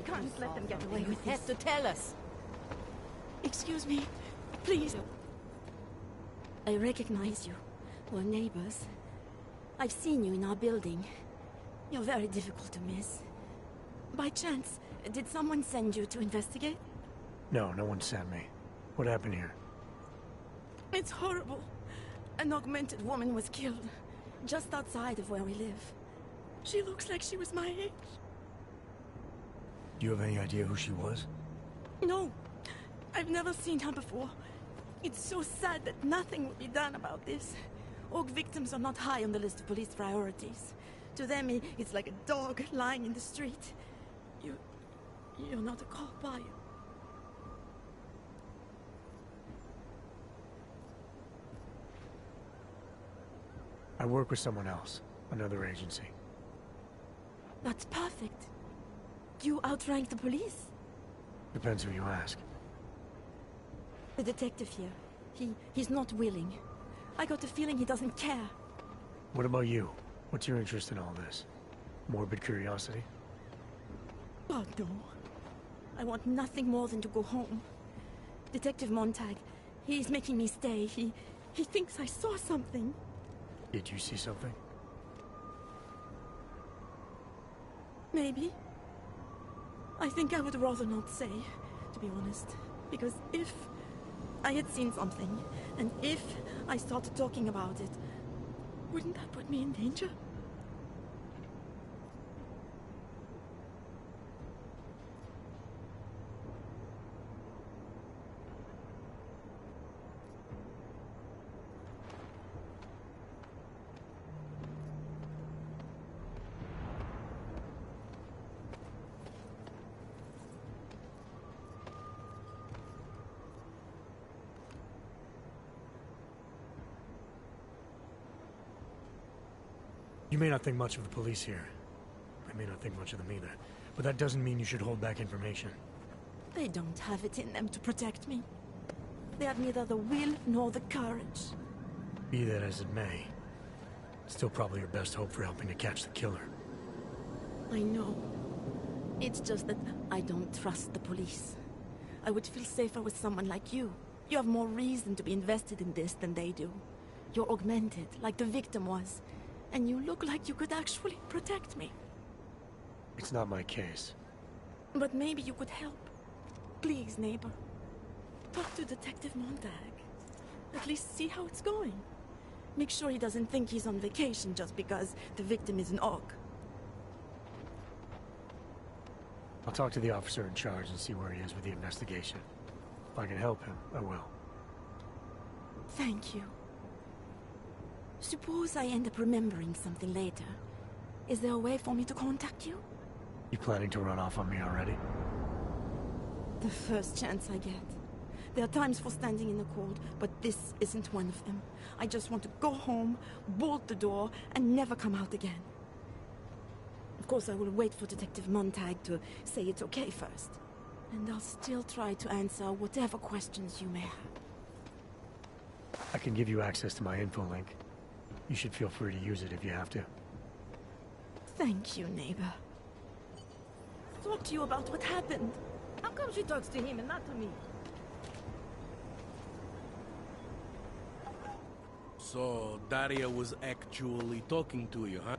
can't let them get away with You have to this. tell us. Excuse me, please. I recognize you. We're neighbors. I've seen you in our building. You're very difficult to miss. By chance, did someone send you to investigate? No, no one sent me. What happened here? It's horrible. An augmented woman was killed, just outside of where we live. She looks like she was my age. Do you have any idea who she was? No, I've never seen her before. It's so sad that nothing will be done about this. Org victims are not high on the list of police priorities. To them, it's like a dog lying in the street. You're not a cop, are you? I work with someone else, another agency. That's perfect. You outrank the police? Depends who you ask. The detective here, he's not willing. I got the feeling he doesn't care. What about you? What's your interest in all this? Morbid curiosity? God, no. I want nothing more than to go home. Detective Montag, he's making me stay. He thinks I saw something. Did you see something? Maybe. I think I would rather not say, to be honest. Because if I had seen something, and if I started talking about it, wouldn't that put me in danger? You may not think much of the police here. I may not think much of them either. But that doesn't mean you should hold back information. They don't have it in them to protect me. They have neither the will nor the courage. Be that as it may, still probably your best hope for helping to catch the killer. I know. It's just that I don't trust the police. I would feel safer with someone like you. You have more reason to be invested in this than they do. You're augmented, like the victim was. And you look like you could actually protect me. It's not my case. But maybe you could help. Please, neighbor. Talk to Detective Montag. At least see how it's going. Make sure he doesn't think he's on vacation just because the victim is an orc. I'll talk to the officer in charge and see where he is with the investigation. If I can help him, I will. Thank you. Suppose I end up remembering something later. Is there a way for me to contact you? You planning to run off on me already? The first chance I get. There are times for standing in the cold, but this isn't one of them. I just want to go home, bolt the door, and never come out again. Of course, I will wait for Detective Montag to say it's okay first. And I'll still try to answer whatever questions you may have. I can give you access to my info link. You should feel free to use it if you have to. Thank you, neighbor. Talk to you about what happened. How come she talks to him and not to me? So, Daria was actually talking to you, huh?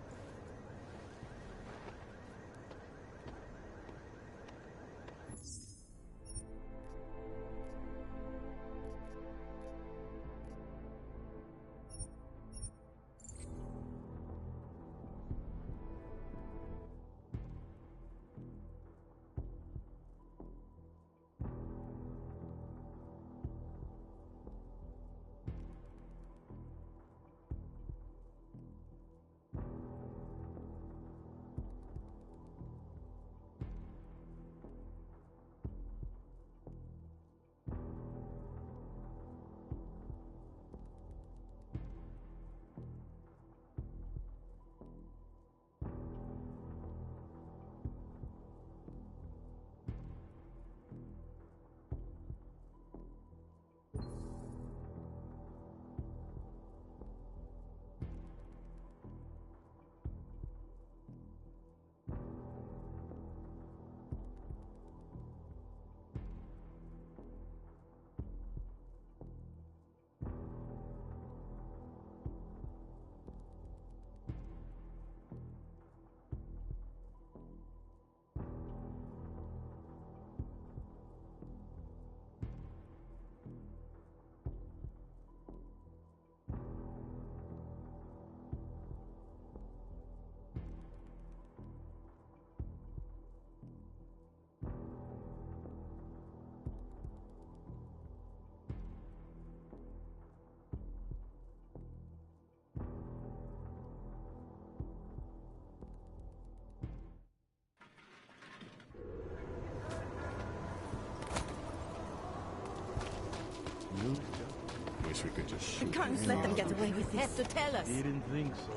guess we could just I shoot can't him. let them get away with Have this. to tell us. Didn't think so.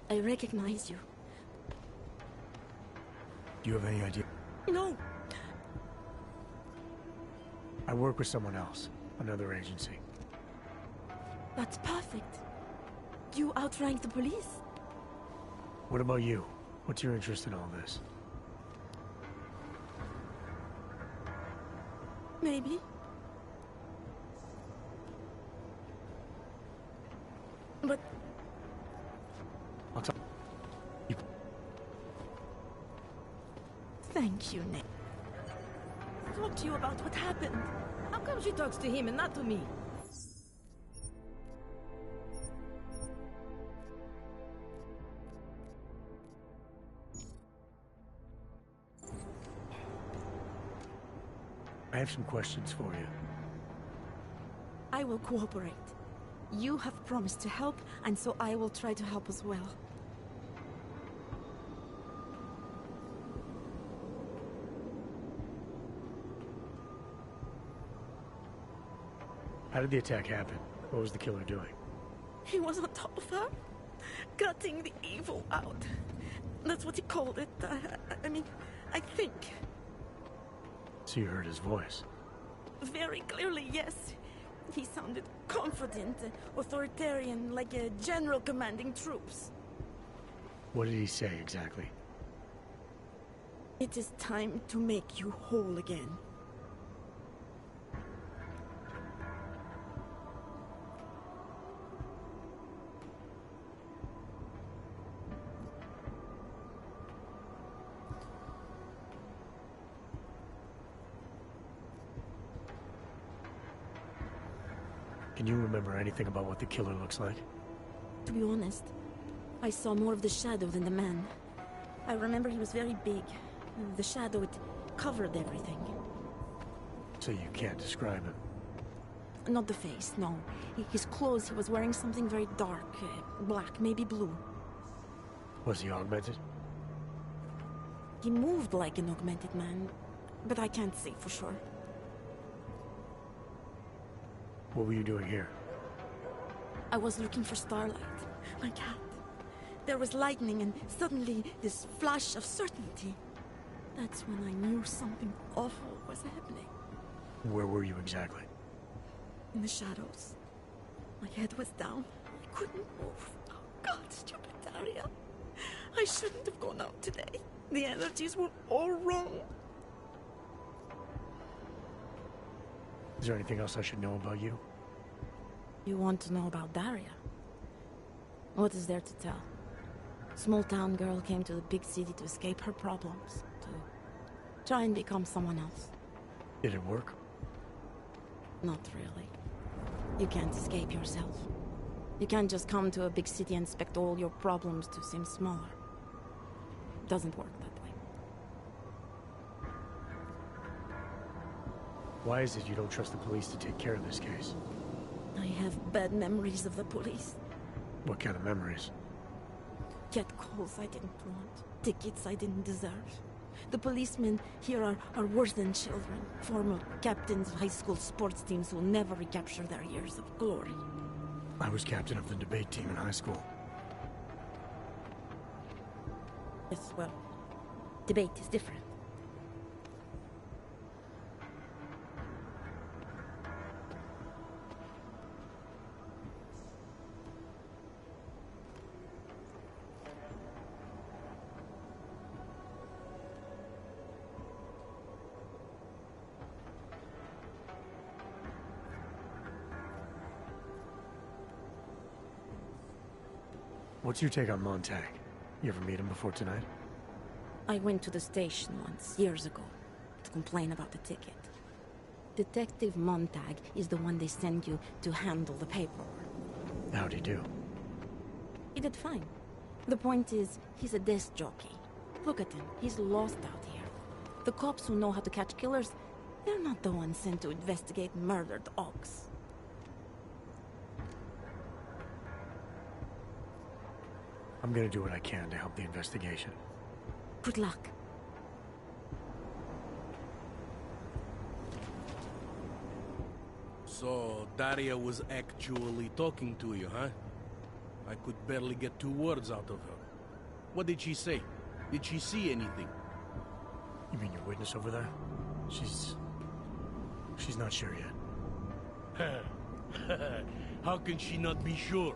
I recognize you. Do you have any idea? No, I work with someone else, another agency. that's perfect. You outrank the police. What about you? What's your interest in all this? Maybe. But I'll talk. You... thank you, Nick. Talk to you about what happened. How come she talks to him and not to me? I have some questions for you. I will cooperate. You have promised to help, and so I will try to help as well. How did the attack happen? What was the killer doing? He was on top of her, gutting the evil out. That's what he called it. I mean, I think. So you heard his voice. Very clearly, yes. He sounded confident, authoritarian, like a general commanding troops. What did he say exactly? It is time to make you whole again. Can you remember anything about what the killer looks like? To be honest, I saw more of the shadow than the man. I remember he was very big. The shadow, it covered everything. So you can't describe him. Not the face, no. His clothes, he was wearing something very dark, black, maybe blue. Was he augmented? He moved like an augmented man, but I can't say for sure. What were you doing here? I was looking for Starlight, my cat. There was lightning and suddenly this flash of certainty. That's when I knew something awful was happening. Where were you exactly? In the shadows. My head was down. I couldn't move. Oh God, stupid Daria. I shouldn't have gone out today. The energies were all wrong. Is there anything else I should know about you? You want to know about Daria? What is there to tell? Small town girl came to the big city to escape her problems, to try and become someone else. Did it work? Not really. You can't escape yourself. You can't just come to a big city and expect all your problems to seem smaller. It doesn't work that way. Why is it you don't trust the police to take care of this case? I have bad memories of the police. What kind of memories? Get calls I didn't want. Tickets I didn't deserve. The policemen here are worse than children. Former captains of high school sports teams who will never recapture their years of glory. I was captain of the debate team in high school. Yes, well, debate is different. What's your take on Montag? You ever meet him before tonight? I went to the station once, years ago, to complain about the ticket. Detective Montag is the one they send you to handle the paperwork. How'd he do? He did fine. The point is, he's a desk jockey. Look at him, he's lost out here. The cops who know how to catch killers, they're not the ones sent to investigate murdered ox. I'm gonna do what I can to help the investigation. Good luck. So, Daria was actually talking to you, huh? I could barely get 2 words out of her. What did she say? Did she see anything? You mean your witness over there? She's not sure yet. How can she not be sure?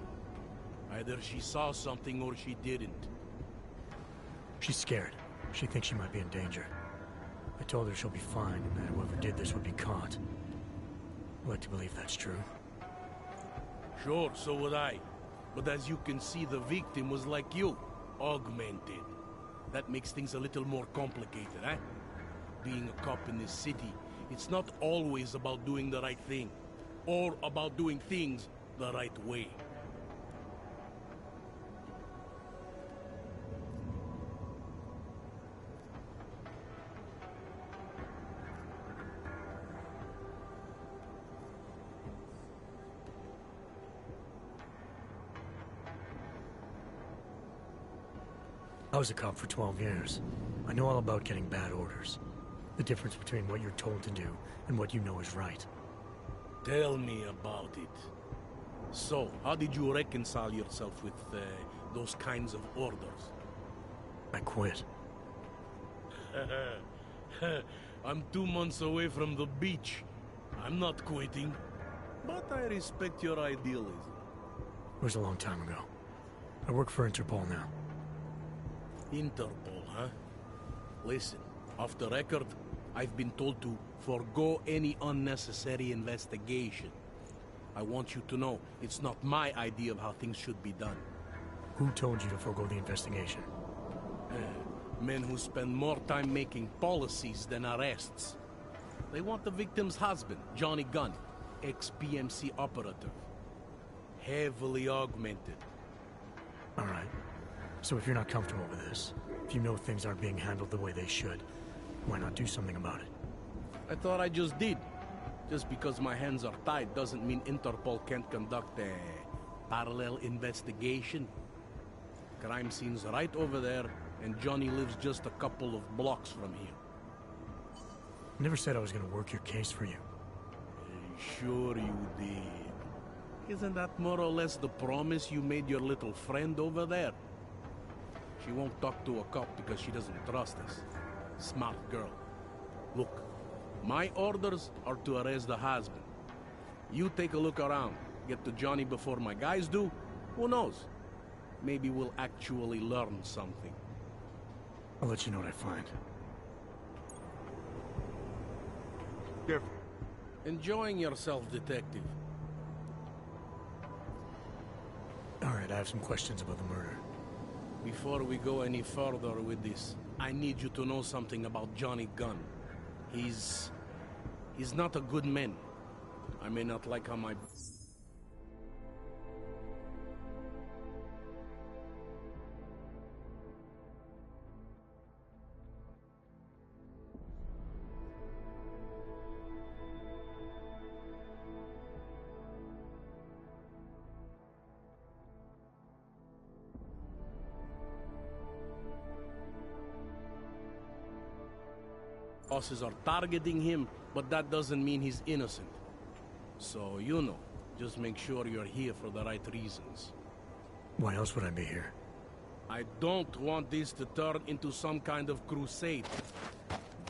Either she saw something or she didn't. She's scared. She thinks she might be in danger. I told her she'll be fine and that whoever did this would be caught. I like to believe that's true. Sure, so would I. But as you can see, the victim was like you, augmented. That makes things a little more complicated, eh? Being a cop in this city, it's not always about doing the right thing, or about doing things the right way. I was a cop for 12 years. I know all about getting bad orders. The difference between what you're told to do and what you know is right. Tell me about it. So, how did you reconcile yourself with those kinds of orders? I quit. I'm 2 months away from the beach. I'm not quitting. But I respect your idealism. It was a long time ago. I work for Interpol now. Interpol, huh? Listen, off the record, I've been told to forgo any unnecessary investigation. I want you to know, it's not my idea of how things should be done. Who told you to forego the investigation? Men who spend more time making policies than arrests. They want the victim's husband, Johnny Gunn, ex-PMC operative. Heavily augmented. All right. So if you're not comfortable with this, if you know things aren't being handled the way they should, why not do something about it? I thought I just did. Just because my hands are tied doesn't mean Interpol can't conduct a parallel investigation. Crime scene's right over there, and Johnny lives just a couple of blocks from here. I never said I was gonna work your case for you. Sure you did. Isn't that more or less the promise you made your little friend over there? She won't talk to a cop because she doesn't trust us. Smart girl. Look, my orders are to arrest the husband. You take a look around. Get to Johnny before my guys do. Who knows? Maybe we'll actually learn something. I'll let you know what I find. Careful. Enjoying yourself, detective. All right, I have some questions about the murder. Before we go any further with this, I need you to know something about Johnny Gunn. He's not a good man. I may not like how my... bosses are targeting him, but that doesn't mean he's innocent. So, you know, just make sure you're here for the right reasons. Why else would I be here? I don't want this to turn into some kind of crusade.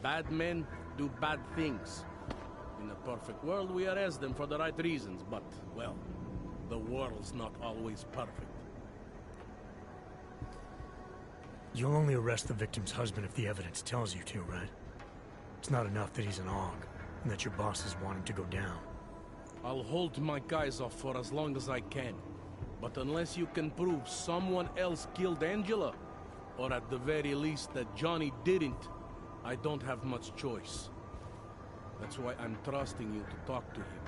Bad men do bad things. In a perfect world, we arrest them for the right reasons, but, well, the world's not always perfect. You'll only arrest the victim's husband if the evidence tells you to, right? It's not enough that he's an aug, and that your bosses want him to go down. I'll hold my guys off for as long as I can. But unless you can prove someone else killed Angela, or at the very least that Johnny didn't, I don't have much choice. That's why I'm trusting you to talk to him.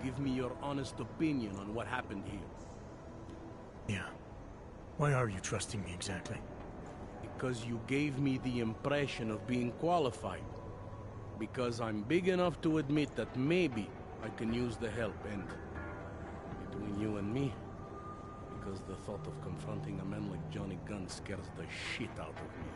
Give me your honest opinion on what happened here. Yeah. Why are you trusting me exactly? Because you gave me the impression of being qualified. Because I'm big enough to admit that maybe I can use the help, and between you and me, because the thought of confronting a man like Johnny Gunn scares the shit out of me.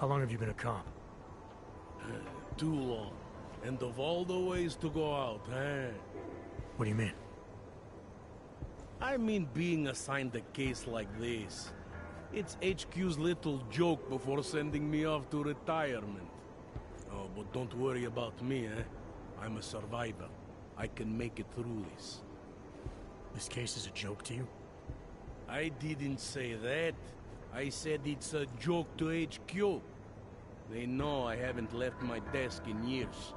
How long have you been a cop? Too long. And of all the ways to go out, eh? What do you mean? I mean being assigned a case like this. It's HQ's little joke before sending me off to retirement. Oh, but don't worry about me, eh? I'm a survivor. I can make it through this. This case is a joke to you? I didn't say that. I said it's a joke to HQ. They know I haven't left my desk in years.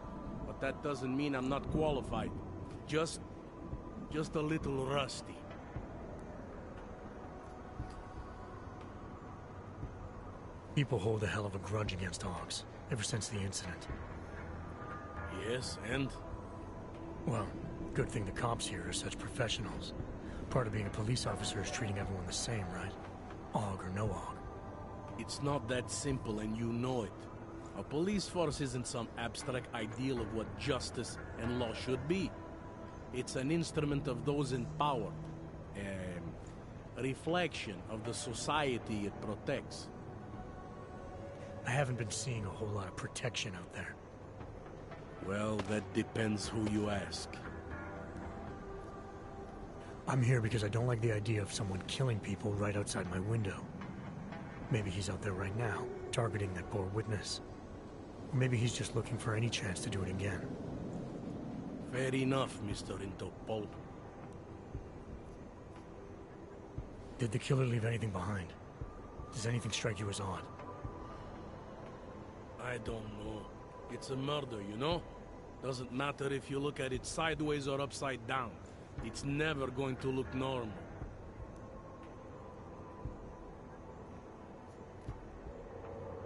But that doesn't mean I'm not qualified. Just a little rusty. People hold a hell of a grudge against Hogs, ever since the incident. Yes, and? Well, good thing the cops here are such professionals. Part of being a police officer is treating everyone the same, right? Og or no Og. It's not that simple, and you know it. A police force isn't some abstract ideal of what justice and law should be. It's an instrument of those in power. A reflection of the society it protects. I haven't been seeing a whole lot of protection out there. Well, that depends who you ask. I'm here because I don't like the idea of someone killing people right outside my window. Maybe he's out there right now, targeting that poor witness. Or maybe he's just looking for any chance to do it again. Fair enough, Mr. Interpol. Did the killer leave anything behind? Does anything strike you as odd? I don't know. It's a murder, you know? Doesn't matter if you look at it sideways or upside down. It's never going to look normal.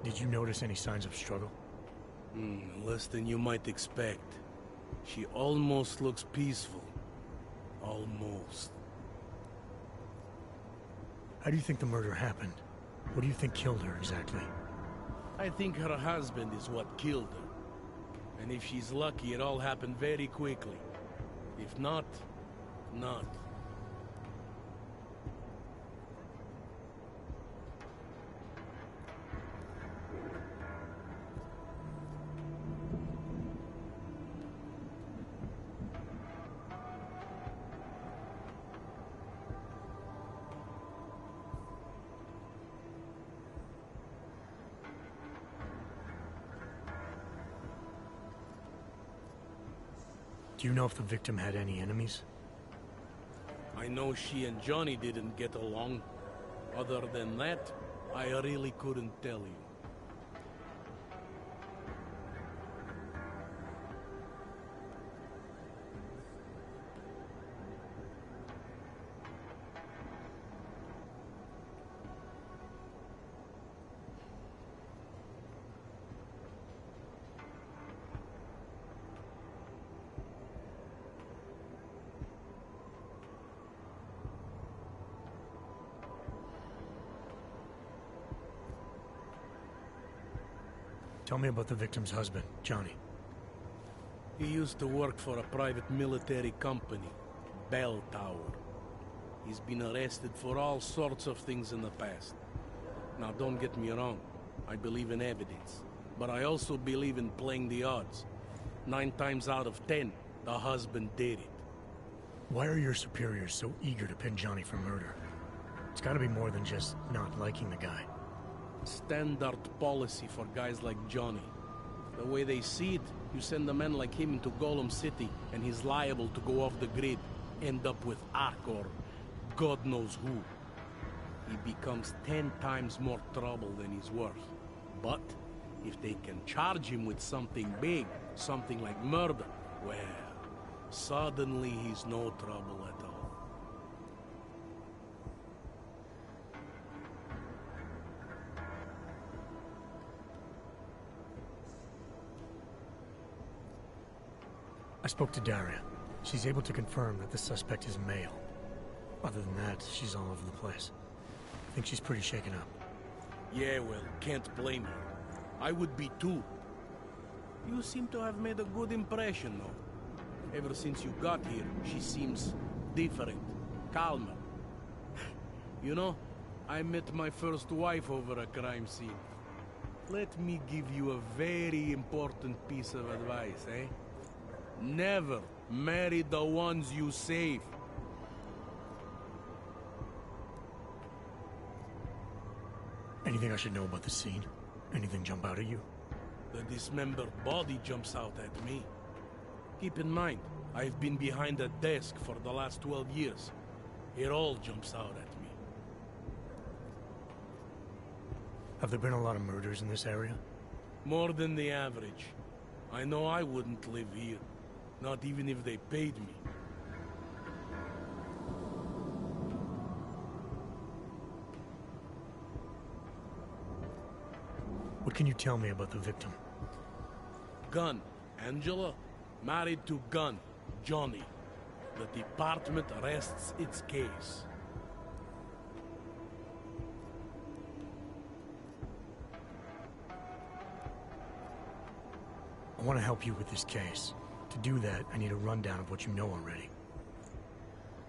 Did you notice any signs of struggle? Less than you might expect. She almost looks peaceful. Almost. How do you think the murder happened? What do you think killed her exactly? I think her husband is what killed her. And if she's lucky, it all happened very quickly. If not, not. Do you know if the victim had any enemies? I know she and Johnny didn't get along. Other than that, I really couldn't tell you. Tell me about the victim's husband, Johnny. He used to work for a private military company, Bell Tower. He's been arrested for all sorts of things in the past. Now, don't get me wrong. I believe in evidence. But I also believe in playing the odds. 9 times out of 10, the husband did it. Why are your superiors so eager to pin Johnny for murder? It's gotta be more than just not liking the guy. Standard policy for guys like Johnny. The way they see it, you send a man like him into Golem City, and he's liable to go off the grid, end up with Ark or God knows who. He becomes 10 times more trouble than he's worth. But if they can charge him with something big, something like murder, well, suddenly he's no trouble at all. I spoke to Daria. She's able to confirm that the suspect is male. Other than that, she's all over the place. I think she's pretty shaken up. Yeah, well, can't blame her. I would be too. You seem to have made a good impression, though. Ever since you got here, she seems different, calmer. You know, I met my first wife over a crime scene. Let me give you a very important piece of advice, eh? Never marry the ones you save. Anything I should know about the scene? Anything jump out at you? The dismembered body jumps out at me. Keep in mind, I've been behind a desk for the last 12 years. It all jumps out at me. Have there been a lot of murders in this area? More than the average. I know I wouldn't live here. Not even if they paid me. What can you tell me about the victim? Gunn, Angela, married to Gunn, Johnny. The department rests its case. I want to help you with this case. To do that, I need a rundown of what you know already.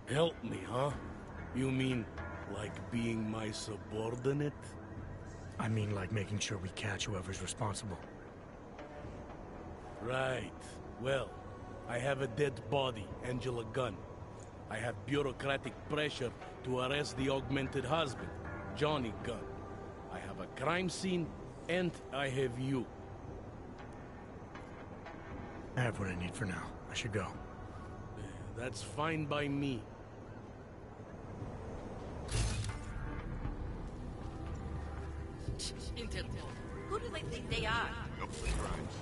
Help me, huh? You mean, like being my subordinate? I mean like making sure we catch whoever's responsible. Right. Well, I have a dead body, Angela Gunn. I have bureaucratic pressure to arrest the augmented husband, Johnny Gunn. I have a crime scene, and I have you. I have what I need for now. I should go. That's fine by me. Interpol. Who do they think they are? Up for crimes.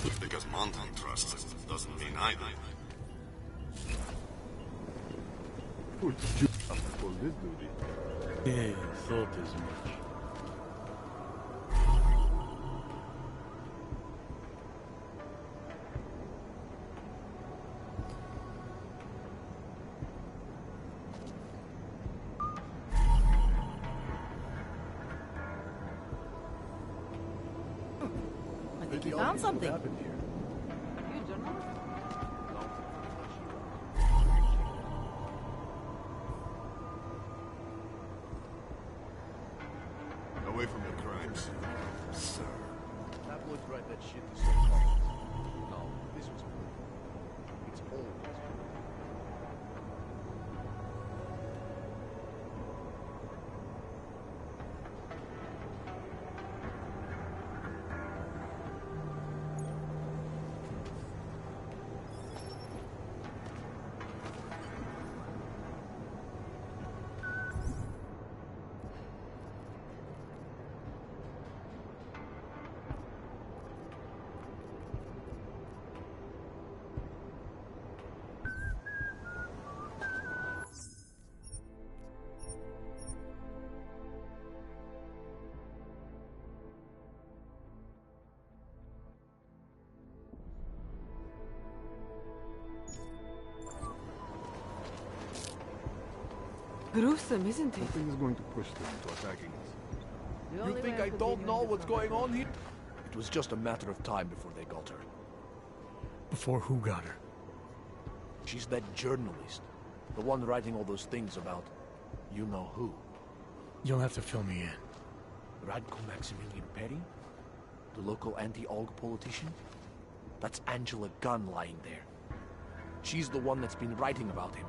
Just because Montan trusts us doesn't mean either. Who's you up for this duty? Yeah, thought as much. I think you found something. What happened here? You journalist? Away from the crimes, sir. Tabloids write that shit to sell comics. No, this was good. It's always good. Gruesome, isn't it? Nothing is going to push them into attacking us. The You only think way I could don't be know doing what's this going one. on here? It was just a matter of time before they got her. Before who got her? She's that journalist. The one writing all those things about you know who. You'll have to fill me in. Radko Maximilian Perry? The local anti-AUG politician? That's Angela Gunn lying there. She's the one that's been writing about him.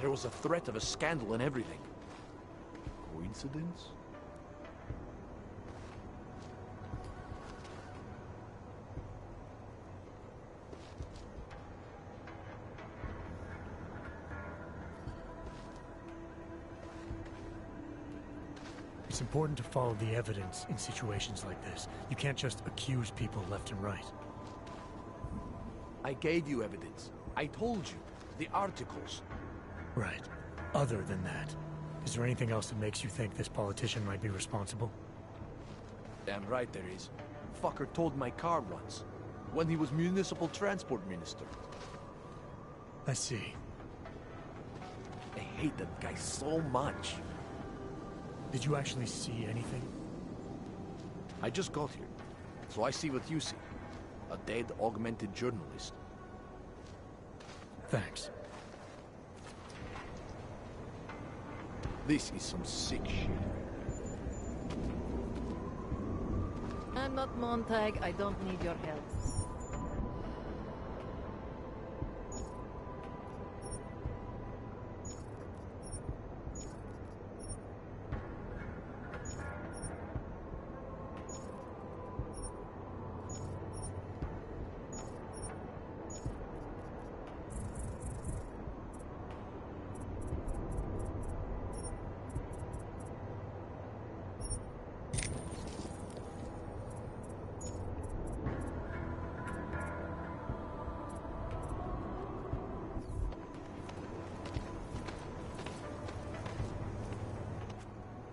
There was a threat of a scandal and everything. Coincidence? It's important to follow the evidence in situations like this. You can't just accuse people left and right. I gave you evidence. I told you. The articles. Right. Other than that, is there anything else that makes you think this politician might be responsible? Damn right there is. Fucker towed my car once. When he was municipal transport minister. I see. hate that guy so much. Did you actually see anything? I just got here, so I see what you see. A dead, augmented journalist. Thanks. This is some sick shit. I'm not Montag. I don't need your help.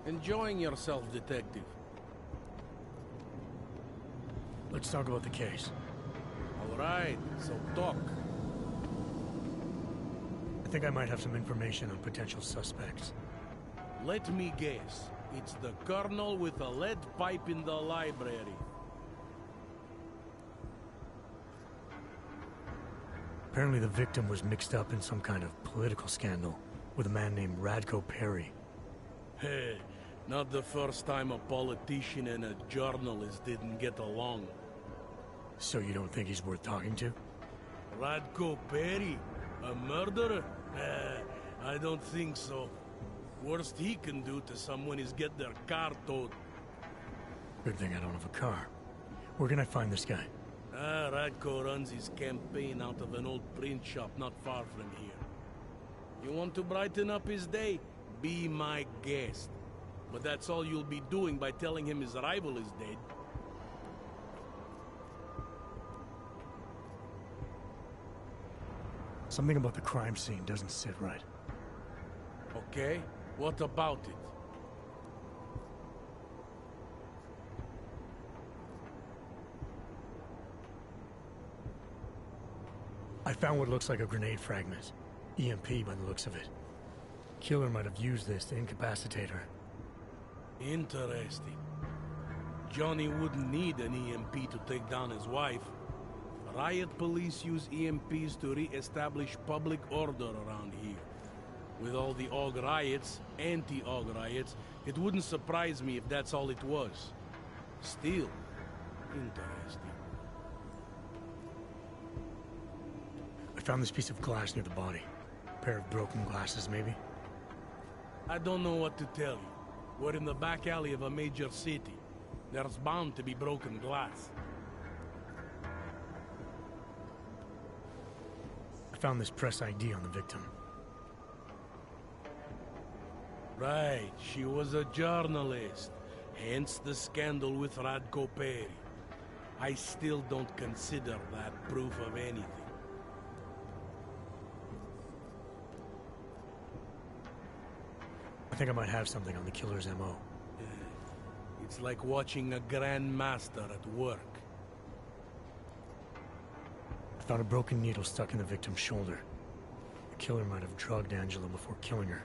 Enjoying yourself, detective. Let's talk about the case. All right, so talk. I think I might have some information on potential suspects. Let me guess. It's the colonel with a lead pipe in the library. Apparently the victim was mixed up in some kind of political scandal with a man named Radko Perry. Hey, not the first time a politician and a journalist didn't get along. So you don't think he's worth talking to? Radko Perry? A murderer? I don't think so. Worst he can do to someone is get their car towed. Good thing I don't have a car. Where can I find this guy? Radko runs his campaign out of an old print shop not far from here. You want to brighten up his day? Be my guest. But that's all you'll be doing by telling him his rival is dead. Something about the crime scene doesn't sit right. Okay, what about it? I found what looks like a grenade fragment. EMP by the looks of it. Killer might have used this to incapacitate her. Interesting. Johnny wouldn't need an EMP to take down his wife. Riot police use EMPs to re-establish public order around here. With all the AUG riots, anti-AUG riots, it wouldn't surprise me if that's all it was. Still, interesting. I found this piece of glass near the body. A pair of broken glasses, maybe? I don't know what to tell you. We're in the back alley of a major city. There's bound to be broken glass. I found this press ID on the victim. Right, she was a journalist. Hence the scandal with Radko Perry. I still don't consider that proof of anything. I think I might have something on the killer's MO. It's like watching a grandmaster at work. I found a broken needle stuck in the victim's shoulder. The killer might have drugged Angela before killing her.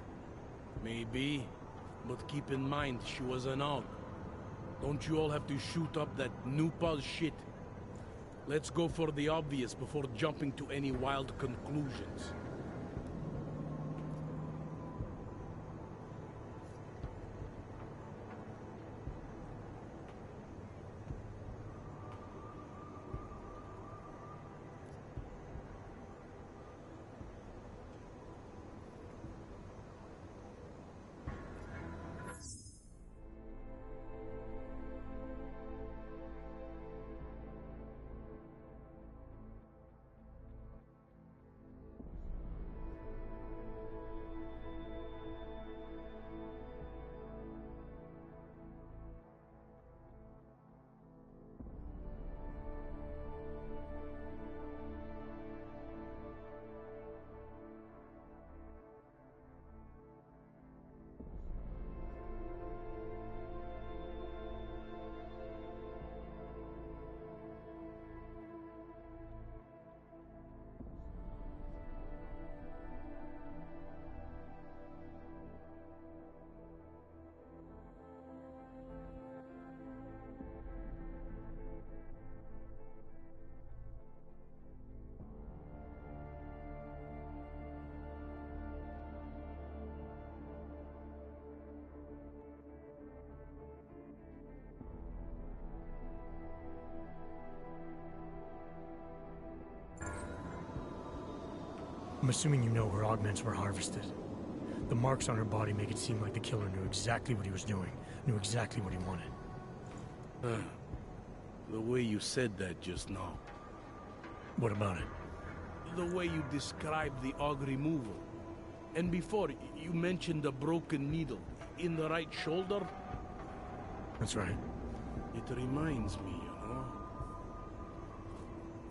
Maybe, but keep in mind she was an AUG. Don't you all have to shoot up that new pause shit? Let's go for the obvious before jumping to any wild conclusions. I'm assuming you know her augments were harvested. The marks on her body make it seem like the killer knew exactly what he was doing, knew exactly what he wanted. The way you said that just now. What about it? The way you described the aug removal. And before, you mentioned a broken needle in the right shoulder. That's right. It reminds me, you know.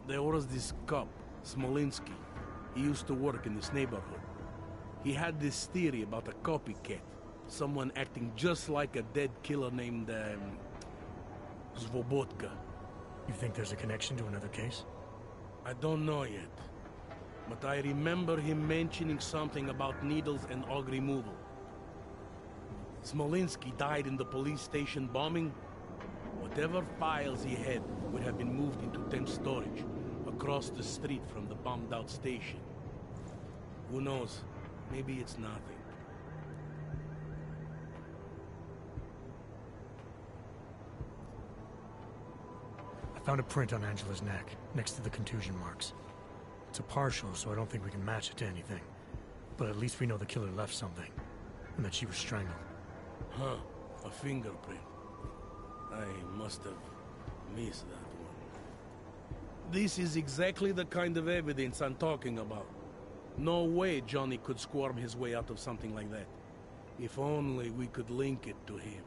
There was this cop, Smolinski. He used to work in this neighborhood. He had this theory about a copycat. Someone acting just like a dead killer named, Svobotka. You think there's a connection to another case? I don't know yet. But I remember him mentioning something about needles and aug removal. Smolinski died in the police station bombing. Whatever files he had would have been moved into temp storage, across the street from the bombed-out station. Who knows? Maybe it's nothing. I found a print on Angela's neck, next to the contusion marks. It's a partial, so I don't think we can match it to anything. But at least we know the killer left something, and that she was strangled. Huh, a fingerprint. I must have missed that one. This is exactly the kind of evidence I'm talking about. No way Johnny could squirm his way out of something like that. If only we could link it to him.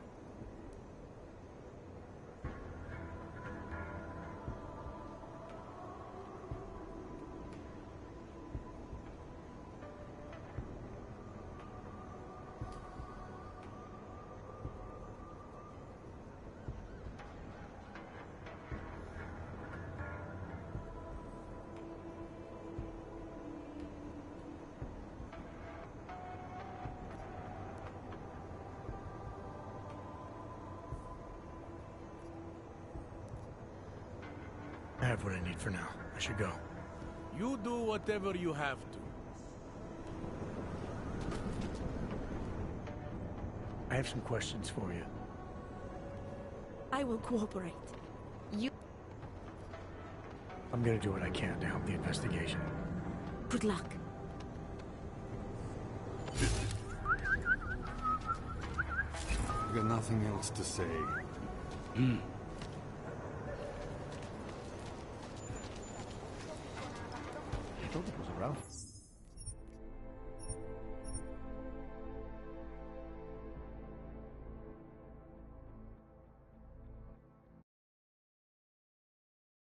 I have what I need for now. I should go. You do whatever you have to. I have some questions for you. I will cooperate. I'm gonna do what I can to help the investigation. Good luck. I've got nothing else to say. I thought it was around.